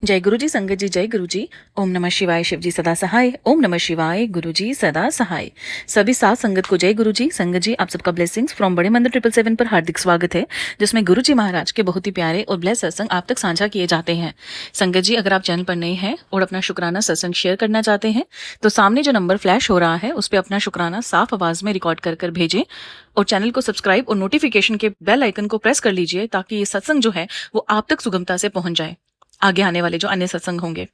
जय गुरु जी, संगत जी, जय गुरु जी। ओम नमः शिवाय, शिव जी सदा सहाय। ओम नमः शिवाय, गुरु जी सदा सहाय। सभी साथ संगत को जय गुरु जी। संगत जी, आप सबका ब्लेसिंग्स फ्रॉम बड़े मंदिर 777 पर हार्दिक स्वागत है, जिसमें गुरु जी महाराज के बहुत ही प्यारे और ब्लेस सत्संग आप तक साझा किए जाते हैं। संगत जी, अगर आप चैनल पर नए हैं और अपना शुक्राना सत्संग शेयर करना चाहते हैं तो सामने जो नंबर फ्लैश हो रहा है उस पर अपना शुक्राना साफ आवाज में रिकॉर्ड कर भेजें और चैनल को सब्सक्राइब और नोटिफिकेशन के बेल आइकन को प्रेस कर लीजिए ताकि ये सत्संग जो है वो आप तक सुगमता से पहुंच जाए, आगे आने वाले जो अन्य सत्संग होंगे।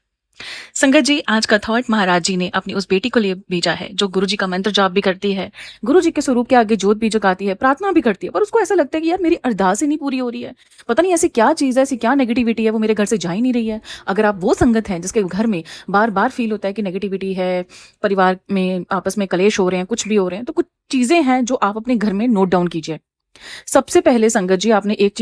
संगत जी, आज का थॉट महाराज जी ने अपनी उस बेटी को लिए भेजा है जो गुरु जी का मंत्र जाप भी करती है, गुरु जी के स्वरूप के आगे जोत भी जगाती है, प्रार्थना भी करती है, पर उसको ऐसा लगता है कि यार मेरी अरदास ही नहीं पूरी हो रही है। पता नहीं ऐसी क्या चीज है, ऐसी क्या नेगेटिविटी है, वो मेरे घर से जा ही नहीं रही है। अगर आप वो संगत हैं जिसके घर में बार बार फील होता है कि नेगेटिविटी है, परिवार में आपस में कलेश हो रहे हैं, कुछ भी हो रहे हैं, तो कुछ चीजें हैं जो आप अपने घर में नोट डाउन कीजिए। सबसे पहले संगत जी, आपने एक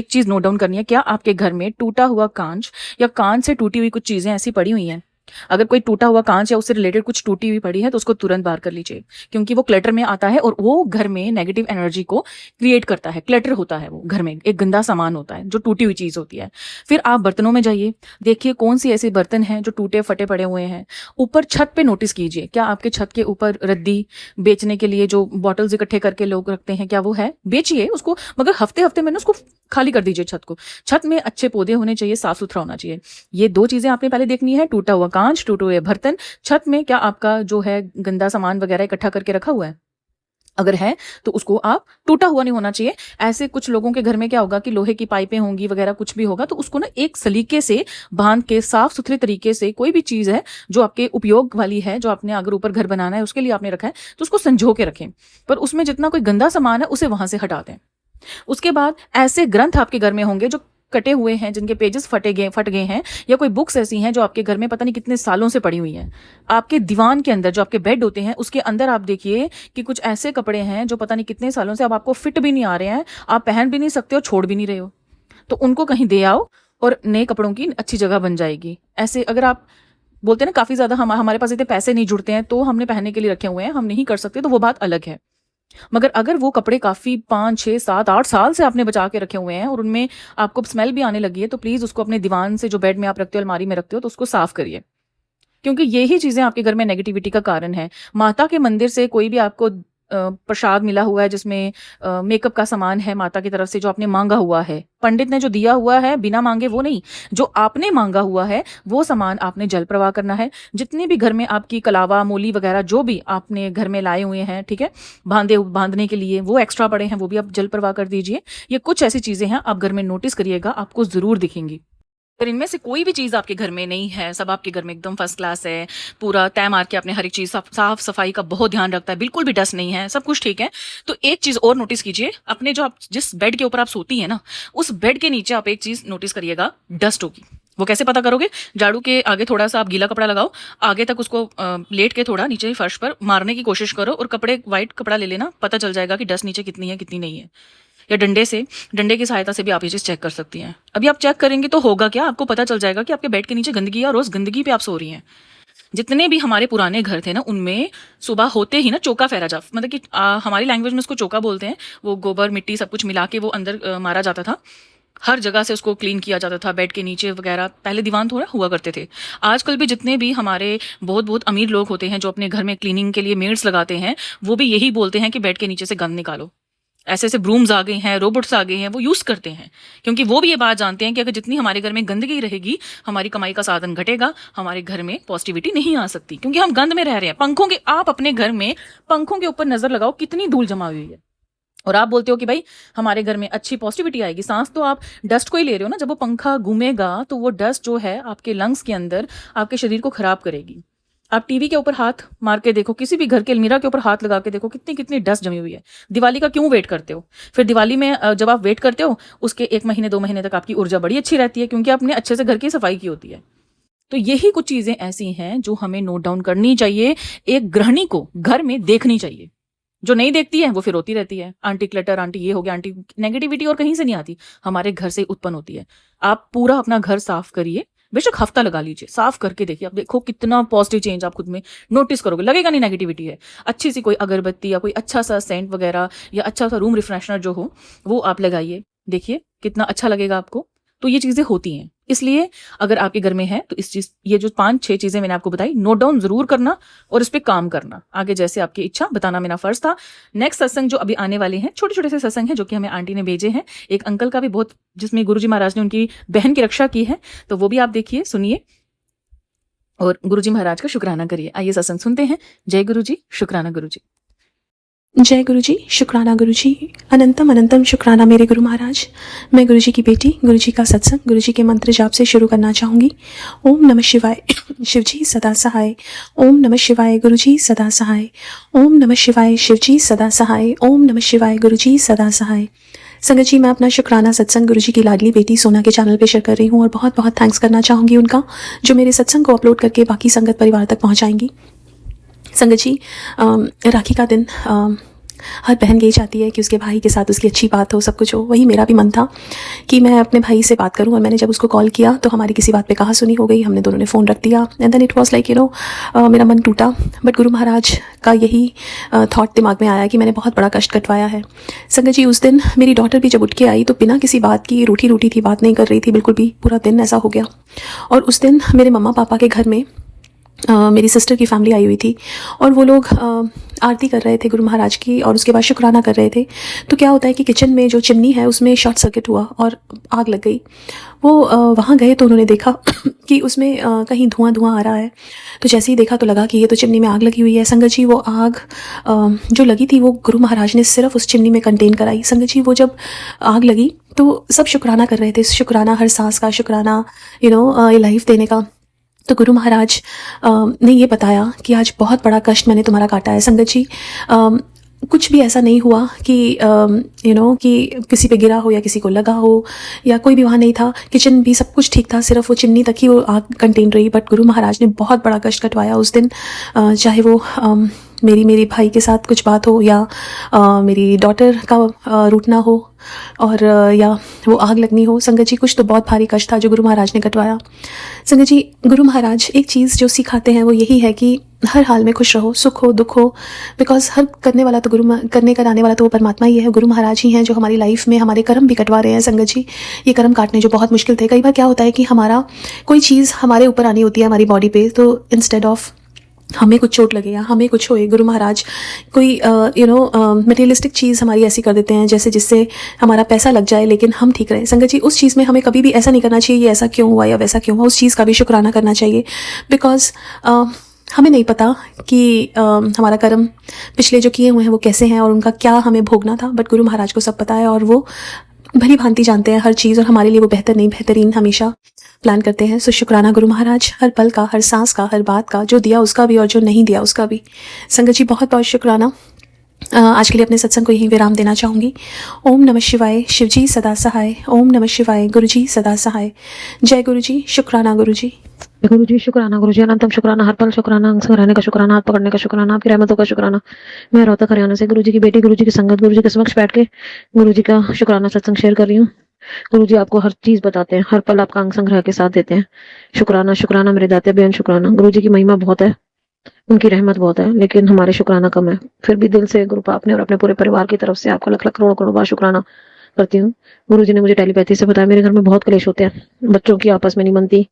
चीज नोट डाउन करनी है। क्या आपके घर में टूटा हुआ कांच या कांच से टूटी हुई कुछ चीजें ऐसी पड़ी हुई हैं? अगर कोई टूटा हुआ कांच या उससे रिलेटेड कुछ टूटी हुई पड़ी है तो उसको तुरंत बाहर कर लीजिए, क्योंकि वो क्लटर में आता है और वो घर में नेगेटिव एनर्जी को क्रिएट करता है। क्लटर होता है वो घर में एक गंदा सामान होता है जो टूटी हुई चीज होती है। फिर आप बर्तनों में जाइए, देखिए कौन सी ऐसे बर्तन हैं जो टूटे फटे पड़े हुए हैं। ऊपर छत पे नोटिस कीजिए, क्या आपके छत के ऊपर रद्दी बेचने के लिए जो बॉटल्स इकट्ठे करके लोग रखते हैं, क्या वो है? बेचिए उसको, मगर हफ्ते हफ्ते में ना उसको खाली कर दीजिए छत को। छत में अच्छे पौधे होने चाहिए, साफ सुथरा होना चाहिए। ये दो चीजें आपने पहले देखनी है, टूटा हुआ कांच, टूटे हुए बर्तन। छत में क्या आपका जो है गंदा सामान वगैरह इकट्ठा करके रखा हुआ है? अगर है तो उसको आप, टूटा हुआ नहीं होना चाहिए। ऐसे कुछ लोगों के घर में क्या होगा कि लोहे की पाइपें होंगी वगैरह कुछ भी होगा, तो उसको ना एक सलीके से बांध के साफ सुथरे तरीके से, कोई भी चीज है जो आपके उपयोग वाली है, जो आपने अगर ऊपर घर बनाना है उसके लिए आपने रखा है, तो उसको संजो के रखें। पर उसमें जितना कोई गंदा सामान है उसे वहां से हटा दें। उसके बाद ऐसे ग्रंथ आपके घर में होंगे जो कटे हुए हैं, जिनके पेजेस फट गए हैं, या कोई बुक्स ऐसी हैं जो आपके घर में पता नहीं कितने सालों से पड़ी हुई हैं। आपके दीवान के अंदर जो आपके बेड होते हैं उसके अंदर आप देखिए कि कुछ ऐसे कपड़े हैं जो पता नहीं कितने सालों से अब आपको फिट भी नहीं आ रहे हैं, आप पहन भी नहीं सकते हो, छोड़ भी नहीं रहे हो। तो उनको कहीं दे आओ और नए कपड़ों की अच्छी जगह बन जाएगी। ऐसे अगर आप बोलते हैं ना काफी ज्यादा हमारे पास इतने पैसे नहीं जुड़ते हैं तो हमने पहनने के लिए रखे हुए हैं, हम नहीं कर सकते, तो वो बात अलग है। मगर अगर वो कपड़े काफी 5 6 7 8 साल से आपने बचा के रखे हुए हैं और उनमें आपको स्मेल भी आने लगी है, तो प्लीज उसको अपने दीवान से, जो बेड में आप रखते हो, अलमारी में रखते हो, तो उसको साफ करिए, क्योंकि यही चीजें आपके घर में नेगेटिविटी का कारण है। माता के मंदिर से कोई भी आपको प्रसाद मिला हुआ है जिसमें मेकअप का सामान है माता की तरफ से, जो आपने मांगा हुआ है, पंडित ने जो दिया हुआ है बिना मांगे, वो नहीं, जो आपने मांगा हुआ है वो सामान आपने जल प्रवाह करना है। जितने भी घर में आपकी कलावा, मूली वगैरह जो भी आपने घर में लाए हुए हैं, ठीक है, बांधने के लिए वो एक्स्ट्रा पड़े हैं, वो भी आप जल प्रवाह कर दीजिए। ये कुछ ऐसी चीजें हैं आप घर में नोटिस करिएगा, आपको जरूर दिखेंगी। अगर इनमें से कोई भी चीज आपके घर में नहीं है, सब आपके घर में एकदम फर्स्ट क्लास है, पूरा तय मार के आपने हर एक चीज साफ सफाई का बहुत ध्यान रखता है, बिल्कुल भी डस्ट नहीं है, सब कुछ ठीक है, तो एक चीज और नोटिस कीजिए, अपने जो आप जिस बेड के ऊपर आप सोती है ना, उस बेड के नीचे आप एक चीज नोटिस करिएगा, डस्ट होगी। वो कैसे पता करोगे? झाड़ू के आगे थोड़ा सा आप गीला कपड़ा लगाओ, आगे तक उसको लेट के थोड़ा नीचे फर्श पर मारने की कोशिश करो और कपड़े व्हाइट कपड़ा ले लेना, पता चल जाएगा कि डस्ट नीचे कितनी है कितनी नहीं है। या डंडे की सहायता से भी आप ये चीज चेक कर सकती हैं। अभी आप चेक करेंगे तो होगा क्या, आपको पता चल जाएगा कि आपके बेड के नीचे गंदगी है और उस गंदगी पे आप सो रही हैं। जितने भी हमारे पुराने घर थे ना, उनमें सुबह होते ही ना चौका फेरा जा, मतलब कि हमारी लैंग्वेज में उसको चौका बोलते हैं, वो गोबर मिट्टी सब कुछ मिला के वो अंदर मारा जाता था, हर जगह से उसको क्लीन किया जाता था, बेड के नीचे वगैरह। पहले दीवान थोड़ा हुआ करते थे। आजकल भी जितने भी हमारे बहुत बहुत अमीर लोग होते हैं जो अपने घर में क्लीनिंग के लिए मेड्स लगाते हैं, वो भी यही बोलते हैं कि बेड के नीचे से गंद निकालो। ऐसे ऐसे ब्रूम्स आ गए हैं, रोबोट्स आ गए हैं, वो यूज करते हैं, क्योंकि वो भी ये बात जानते हैं कि अगर जितनी हमारे घर में गंदगी रहेगी, हमारी कमाई का साधन घटेगा, हमारे घर में पॉजिटिविटी नहीं आ सकती, क्योंकि हम गंद में रह रहे हैं। पंखों के, आप अपने घर में पंखों के ऊपर नजर लगाओ, कितनी धूल जमा हुई है, और आप बोलते हो कि भाई हमारे घर में अच्छी पॉजिटिविटी आएगी। सांस तो आप डस्ट को ही ले रहे हो ना, जब वो पंखा घूमेगा तो वो डस्ट जो है आपके लंग्स के अंदर आपके शरीर को खराब करेगी। आप टीवी के ऊपर हाथ मार के देखो, किसी भी घर के अलमीरा के ऊपर हाथ लगा के देखो, कितनी कितनी डस्ट जमी हुई है। दिवाली का क्यों वेट करते हो? फिर दिवाली में जब आप वेट करते हो, उसके 1 महीने 2 महीने तक आपकी ऊर्जा बड़ी अच्छी रहती है, क्योंकि आपने अच्छे से घर की सफाई की होती है। तो यही कुछ चीजें ऐसी हैं जो हमें नोट डाउन करनी चाहिए, एक गृहिणी को घर में देखनी चाहिए। जो नहीं देखती है वो फिर रोती रहती है, आंटी क्लटर, आंटी ये हो गया, आंटी। नेगेटिविटी और कहीं से नहीं आती, हमारे घर से उत्पन्न होती है। आप पूरा अपना घर साफ करिए, बेशक हफ्ता लगा लीजिए, साफ करके देखिए, आप देखो कितना पॉजिटिव चेंज आप खुद में नोटिस करोगे। लगेगा नहीं नेगेटिविटी है। अच्छी सी कोई अगरबत्ती या कोई अच्छा सा सेंट वगैरह या अच्छा सा रूम रिफ्रेशनर जो हो, वो आप लगाइए, देखिए कितना अच्छा लगेगा आपको। तो ये चीज़ें होती हैं। इसलिए अगर आपके घर में है तो ये जो 5-6 चीज़ें मैंने आपको बताई, नोट डाउन ज़रूर करना और इस पे काम करना। आगे जैसे आपकी इच्छा बताना मेरा फ़र्ज़ था। नेक्स्ट सत्संग जो अभी आने वाले हैं, छोटे-छोटे से सत्संग हैं जो कि हमें आंटी ने भेजे हैं। एक अंकल का भी बहुत, जिसमें गुरुजी महाराज ने उनकी बहन की रक्षा की है, तो वो भी आप देखिए, सुनिए और गुरुजी महाराज का शुक्राना करिए। आइए सत्संग सुनते हैं। जय गुरुजी, शुक्राना गुरुजी। जय गुरु जी, शुक्राना गुरु जी, अनंतम अनंतम शुक्राना मेरे गुरु महाराज। मैं गुरु जी की बेटी, गुरु जी का सत्संग गुरु जी के मंत्र जाप से शुरू करना चाहूँगी। ओम नमः शिवाय, शिव जी सदा सहाय। ओम नमः शिवाय, गुरु जी सदा सहाय। ओम नमः शिवाय, शिव जी सदा सहाय। ओम नमः शिवाय, गुरु जी सदा सहाय। संगत जी, मैं अपना शुक्राना सत्संग गुरु जी की लाडली बेटी सोना के चैनल पे शेयर कर रही हूँ और बहुत बहुत थैंक्स करना चाहूँगी उनका, जो मेरे सत्संग को अपलोड करके बाकी संगत परिवार तक पहुँचाएंगी। संगत जी, राखी का दिन हर बहन यही चाहती है कि उसके भाई के साथ उसकी अच्छी बात हो, सब कुछ हो। वही मेरा भी मन था कि मैं अपने भाई से बात करूं, और मैंने जब उसको कॉल किया तो हमारी किसी बात पे कहा सुनी हो गई। हमने दोनों ने फ़ोन रख दिया and then it was like मेरा मन टूटा। बट गुरु महाराज का यही थॉट दिमाग में आया कि मैंने बहुत बड़ा कष्ट कटवाया है। संगत जी, उस दिन मेरी डॉटर भी जब उठ के आई तो बिना किसी बात की रूठी रूठी थी, बात नहीं कर रही थी बिल्कुल भी। पूरा दिन ऐसा हो गया। और उस दिन मेरे मम्मा पापा के घर में मेरी सिस्टर की फैमिली आई हुई थी और वो लोग आरती कर रहे थे गुरु महाराज की और उसके बाद शुक्राना कर रहे थे। तो क्या होता है कि किचन में जो चिमनी है उसमें शॉर्ट सर्किट हुआ और आग लग गई। वो वहाँ गए तो उन्होंने देखा कि उसमें कहीं धुआं धुआं आ रहा है। तो जैसे ही देखा तो लगा कि ये तो चिमनी में आग लगी हुई है। संगत जी, वो आग जो लगी थी वो गुरु महाराज ने सिर्फ उस चिमनी में कंटेन कराई। संगत जी, वो जब आग लगी तो सब शुक्राना कर रहे थे। शुक्राना हर सांस का, शुक्राना ये लाइफ देने का। तो गुरु महाराज ने ये बताया कि आज बहुत बड़ा कष्ट मैंने तुम्हारा काटा है। संगत जी, कुछ भी ऐसा नहीं हुआ कि कि किसी पे गिरा हो या किसी को लगा हो या कोई भी वहाँ नहीं था। किचन भी सब कुछ ठीक था, सिर्फ वो चिमनी तक ही वो आग कंटेन रही। बट गुरु महाराज ने बहुत बड़ा कष्ट कटवाया उस दिन। चाहे वो मेरी भाई के साथ कुछ बात हो या मेरी डॉटर का रूठना हो और या वो आग लगनी हो। संगत जी, कुछ तो बहुत भारी कष्ट था जो गुरु महाराज ने कटवाया। संगत जी, गुरु महाराज एक चीज़ जो सिखाते हैं वो यही है कि हर हाल में खुश रहो, सुख हो दुख हो, बिकॉज हर करने वाला तो करने कराने वाला तो वो परमात्मा ही है। गुरु महाराज ही हैं जो हमारी लाइफ में हमारे कर्म भी कटवा रहे हैं। संगत जी, ये कर्म काटने जो बहुत मुश्किल थे। कई बार क्या होता है कि हमारा कोई चीज़ हमारे ऊपर आनी होती है हमारी बॉडी पे, तो इंस्टेड ऑफ हमें कुछ चोट लगे या हमें कुछ होए, गुरु महाराज कोई मटेरियलिस्टिक चीज़ हमारी ऐसी कर देते हैं जैसे जिससे हमारा पैसा लग जाए लेकिन हम ठीक रहें। संगत जी, उस चीज़ में हमें कभी भी ऐसा नहीं करना चाहिए ये ऐसा क्यों हुआ या वैसा क्यों हुआ। उस चीज़ का भी शुक्राना करना चाहिए। बिकॉज हमें नहीं पता कि हमारा कर्म पिछले जो किए हुए हैं वो कैसे हैं और उनका क्या हमें भोगना था। बट गुरु महाराज को सब पता है और वो भली भांति जानते हैं हर चीज़, और हमारे लिए वो बेहतर नहीं बेहतरीन हमेशा प्लान करते हैं। सो शुक्राना गुरु महाराज, हर पल का, हर सांस का, हर बात का, जो दिया उसका भी और जो नहीं दिया उसका भी। संगत जी, बहुत बहुत शुक्राना। आज के लिए अपने सत्संग को यहीं विराम देना चाहूँगी। ओम नमः शिवाय, शिव जी सदा सहाय। ओम नमः शिवाय, गुरु जी सदा सहाय। जय गुरु जी, शुक्राना गुरु जी। गुरु जी शुक्राना, गुरु जी अनंतम शुक्राना, हर पल शुक्राना, अंग संग रहने का शुक्राना, हाथ पकड़ने का शुक्राना, आपकी रहमतों का शुक्राना। मैं रोहतक हरियाणा से गुरु जी की बेटी, गुरु जी की संगत, गुरु जी के समक्ष बैठ के गुरु जी का शुक्राना सत्संग शेयर कर रही हूँ। गुरु जी आपको हर चीज बताते हैं, हर पल आपका अंग संग रह के साथ देते हैं। शुक्राना शुक्राना मेरे दाते बेन शुक्राना। गुरु जी की महिमा बहुत है, उनकी रहमत बहुत है, लेकिन हमारे शुक्राना कम है। फिर भी दिल से गुरु आपने और अपने पूरे परिवार की तरफ से आपका लख लख करोड़ करोड़ बार शुक्राना करती हूँ। गुरु जी ने मुझे टेलीपैथी से बताया मेरे घर में बहुत क्लेश होते हैं, बच्चों की आपस में नहीं बनती,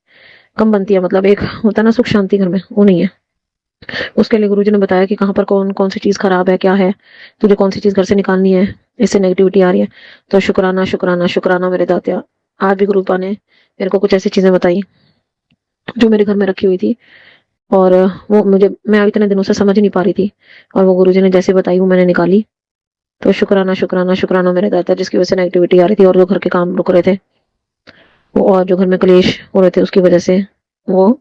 कम बनती है, मतलब एक होता ना सुख शांति घर में, वो नहीं है। उसके लिए गुरुजी ने बताया कि कहाँ पर कौन कौन सी चीज खराब है, क्या है, तुझे कौन सी चीज घर से निकालनी है, इससे नेगेटिविटी आ रही है। तो शुक्राना शुक्राना शुक्राना मेरे दातिया। आज भी गुरुपा ने मेरे को कुछ ऐसी चीजें बताई जो मेरे घर में रखी हुई थी और वो मैं इतने दिनों से समझ ही नहीं पा रही थी, और वो गुरुजी ने जैसे बताई वो मैंने निकाली। तो शुक्राना शुक्राना शुक्राना मेरे दाता, जिसकी वजह से नेगेटिविटी आ रही थी और जो घर के काम रुक रहे थे वो, और जो घर में क्लेश हो रहे थे उसकी वजह से वो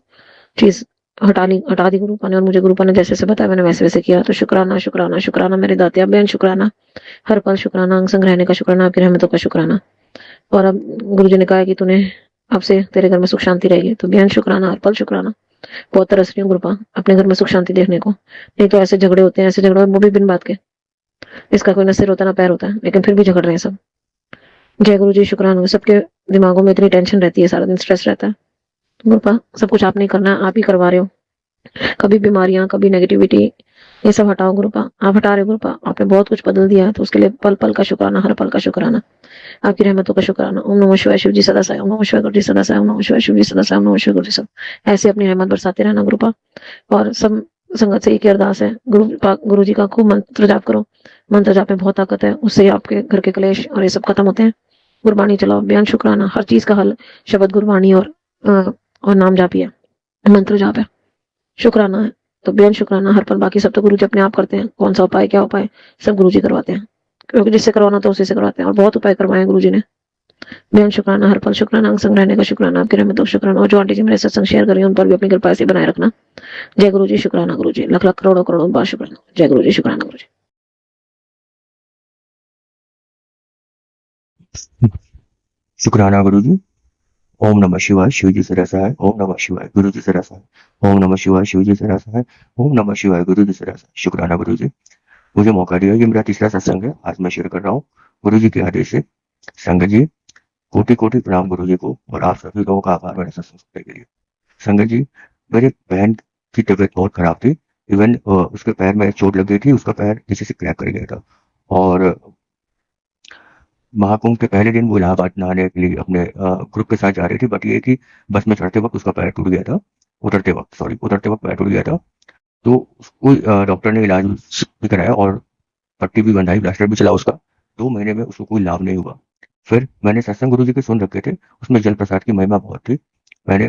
चीज हटा दी गुरुपा ने। और मुझे गुरुपा ने जैसे बताया मैंने वैसे वैसे किया। तो शुक्राना शुक्राना शुक्राना मेरे दातिया बेन शुक्राना, हर पल शुक्राना, अंग संग रहने का शुक्राना, आपकी रहमतों का शुक्राना। और अब गुरुजी ने कहा कि तूने अब से तेरे घर में सुख शांति रहेगी, तो बेन शुक्राना, हर पल शुक्राना। बहुत तरस रही हूँ गुरुपा अपने घर में सुख शांति देखने को, नहीं तो ऐसे झगड़े होते हैं, ऐसे झगड़े वो भी बिन बात के, इसका कोई न सिर होता ना पैर होता है, लेकिन फिर भी झगड़ रहे हैं सब। जय गुरु जी, शुक्राना। सबके दिमागों में इतनी टेंशन रहती है, सारा दिन स्ट्रेस रहता है। गुरुपा सब कुछ आपने करना है, आप ही करवा रहे हो, कभी बीमारियां, कभी नेगेटिविटी, ये सब हटाओ गुरुपा। आप हटा रहे गुरुपा, आपने बहुत कुछ बदल दिया है, तो उसके लिए पल पल का शुक्राना, हर पल का शुक्राना, आपकी रहमतों का शुक्राना। ओम नमः शिवाय, शिव जी सदा साई। ओम नमः शिवाय, गुरु जी सदा साई। ओम नमः शिवाय, शिव जी सदा साई। ओम नमः शिवाय, गुरु जी सब ऐसे अपनी रहमत बरसाते रहना गुरुपा। और सब संगत से एक ही अरदास है, गुरु जी का खूब मंत्र जाप करो। मंत्र जाप में बहुत ताकत है, उससे आपके घर के क्लेश और ये सब खत्म होते हैं। गुरबाणी चलाओ, बयान शुक्राना, हर चीज का हल शब्द गुरबाणी और नाम जाप ही है, मंत्र जाप है, शुक्राना है। तो बेन शुक्राना हर पल, बाकी सब तो गुरु जी अपने आप करते हैं। कौन सा उपाय, क्या उपाय, सब गुरु जी करवाते हैं, क्योंकि जिससे करवाना तो उसी से करवाते हैं। और बहुत उपाय करवाए गुरु जी ने। बेन शुक्राना हर पल, शुक्राना अंग संग रहने का शुक्राना, आपकी रहमतों का शुक्राना। और जो आंटी जी मेरे सत्संग शेयर कर रही है, उन पर भी अपनी कृपा ऐसे बनाए रखना। जय गुरु जी, शुक्राना गुरु जी, लख लख करोड़ों करोड़ों बार शुक्राना। जय गुरु जी, शुक्राना गुरु जी। शुक्राना गुरु जी। ओम नमः शिवाय, शिव जी से रसा है। ओम नमः शिवाय, गुरु जी से रसा है। ओम नमः शिवाय, शिव जी से रसा है। ओम नमः शिवाय, गुरु जी से रसा है। शुक्राना गुरु जी, मुझे मौका दिया। ये मेरा तीसरा सत्संग है, आज मैं शेयर कर रहा हूँ गुरु जी के आदेश से। संगत जी, कोटि कोटि प्रणाम गुरु जी को, और आप सभी लोगों का आभार मेरे सत्संग सुनने के लिए। संगत जी, मेरी बहन की तबीयत बहुत खराब थी। इवन उसके पैर में चोट लग गई थी, उसका पैर किसी से क्रैक कर गया था। और महाकुंभ के पहले दिन वो इलाहाबाद नहाने के लिए अपने ग्रुप के साथ जा रही थी, बट ये कि बस में चढ़ते वक्त उसका पैर टूट गया था। उतरते वक्त पैर टूट गया था। तो उसको डॉक्टर ने इलाज भी कराया और पट्टी भी बंधाई, प्लास्टर भी चला उसका। 2 महीने में उसको कोई लाभ नहीं हुआ। फिर मैंने सत्संग गुरु जी के सुन रखे थे, उसमें जल प्रसाद की महिमा बहुत थी। मैंने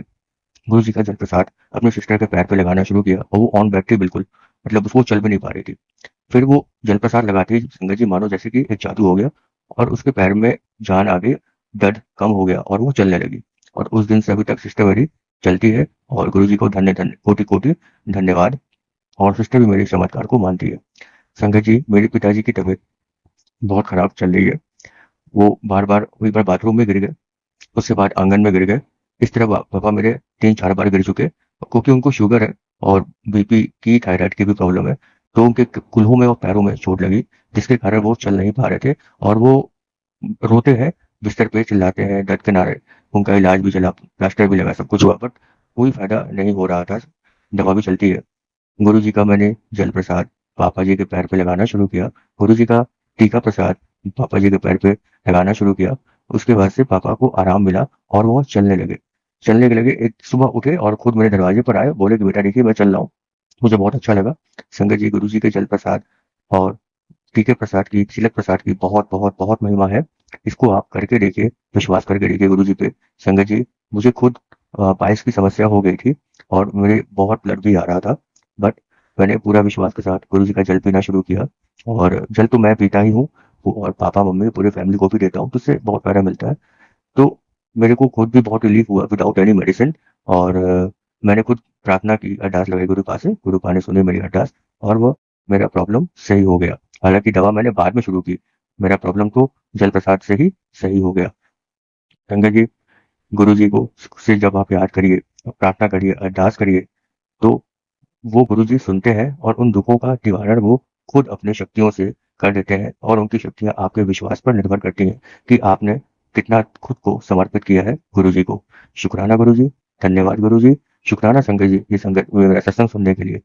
गुरु जी का जल प्रसाद अपनी सिस्टर के पैर पे लगाना शुरू किया, और वो ऑन बेड थी बिल्कुल, मतलब उसको चल भी नहीं पा रही थी। फिर वो जल प्रसाद लगाते ही संगत जी मानो जैसे कि एक जादू हो गया, और उसके पैर में जान आ गई, दर्द कम हो गया और वो चलने लगी। और उस दिन से अभी तक सिस्टर मेरी चलती है, और गुरु जी को धन्य धन्य कोटि कोटि धन्यवाद। और सिस्टर भी मेरे इस चमत्कार को मानती है। संगत जी, मेरे पिताजी की तबीयत बहुत खराब चल रही है। वो बार बार, एक बार बाथरूम में गिर गए, उसके बाद आंगन में गिर गए। इस तरह पापा मेरे 3-4 बार गिर चुके, क्योंकि उनको शुगर है और बीपी की, थायराइड की भी प्रॉब्लम है। तो उनके कुल्हों में और पैरों में चोट लगी, जिसके कारण वो चल नहीं पा रहे थे, और वो रोते हैं, बिस्तर पे चिल्लाते हैं, दर्द के नारे। उनका इलाज भी चला, प्लास्टर भी लगा, सब कुछ हुआ, बट कोई फायदा नहीं हो रहा था। दवा भी चलती है। गुरु जी का मैंने जल प्रसाद पापा जी के पैर पे लगाना शुरू किया। गुरु जी का टीका प्रसाद पापा जी के पैर पे लगाना शुरू किया। उसके बाद से पापा को आराम मिला और वो चलने के लगे। एक सुबह उठे और खुद मेरे दरवाजे पर आए, बोले कि बेटा देखिए मैं चल रहा हूँ। मुझे बहुत अच्छा लगा। संगत जी, गुरु जी के जल प्रसाद और टीके प्रसाद की, तिलक प्रसाद की बहुत बहुत बहुत महिमा है। इसको आप करके देखिए, विश्वास करके देखिए गुरु जी पे। संगत जी, मुझे खुद पाइल्स की समस्या हो गई थी, और मेरे बहुत ब्लड भी आ रहा था, बट मैंने पूरा विश्वास के साथ गुरु जी का जल पीना शुरू किया। और जल तो मैं पीता ही हूँ, और पापा मम्मी पूरे फैमिली को भी देता हूँ, तो उससे बहुत फायदा मिलता है। तो मेरे को खुद भी बहुत रिलीफ हुआ विदाउट एनी मेडिसिन। और मैंने खुद प्रार्थना की, अरदास लगाई गुरु पास से, गुरु पा ने सुनी मेरी अरदास, और वो मेरा प्रॉब्लम सही हो गया। हालांकि दवा मैंने बाद में शुरू की, मेरा प्रॉब्लम तो जल प्रसाद से ही सही हो गया। गंगा जी, गुरु जी को से जब आप याद करिए, प्रार्थना करिए, अरदास करिए, तो वो गुरु जी सुनते हैं, और उन दुखों का निवारण वो खुद अपने शक्तियों से कर देते हैं। और उनकी शक्तियां आपके विश्वास पर निर्भर करती हैं कि आपने कितना खुद को समर्पित किया है गुरु जी को। शुक्राना गुरु जी, धन्यवाद गुरु जी, शुक्राना संगत जी, ये संगत मेरा सत्संग सुनने के लिए।